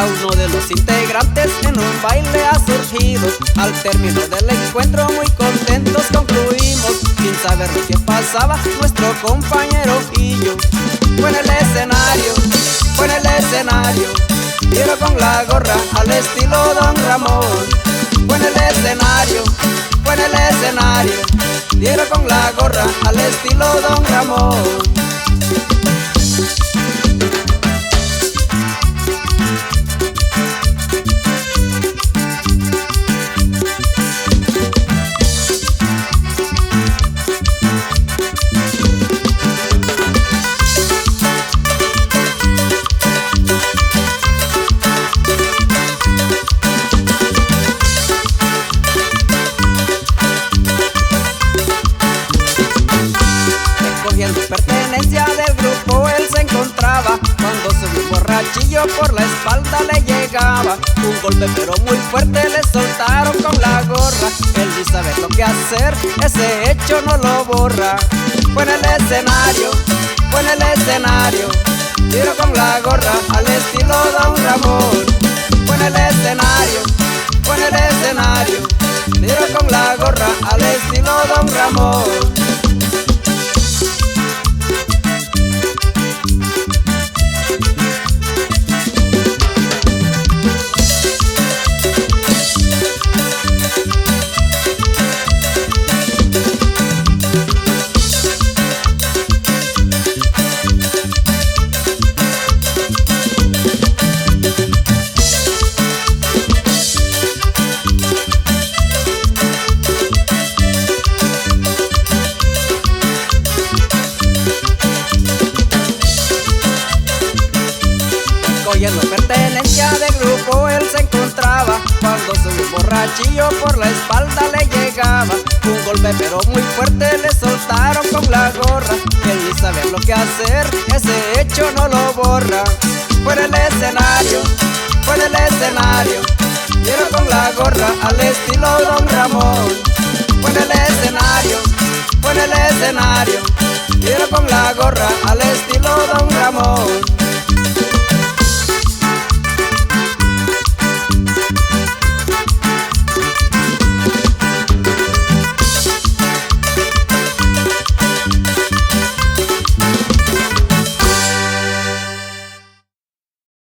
Cada uno de los integrantes en un baile ha surgido. Al término del encuentro muy contentos concluimos, sin saber lo que pasaba nuestro compañero y yo. Fue en el escenario, tiro con la gorra al estilo Don Ramón. Fue en el escenario, tiro con la gorra al estilo Don Ramón. Recogiendo pertenencia del grupo él se encontraba, cuando subió un borrachillo por la espalda le llegaba un golpe pero muy fuerte le soltaron con la gorra. Él ni sabe lo que hacer, ese hecho no lo borra. Fue en el escenario, tiro con la gorra al estilo Don Ramón. Fue en el escenario, tiro con la gorra al estilo Don Ramón. Recogiendo pertenencia del grupo él se encontraba, cuando subió un borrachillo por la espalda le llegaba un golpe pero muy fuerte le soltaron con la gorra. Él ni sabe lo que hacer, ese hecho no lo borra. Fue en el escenario, tiro con la gorra al estilo Don Ramón. Fue en el escenario, tiro con la gorra al estilo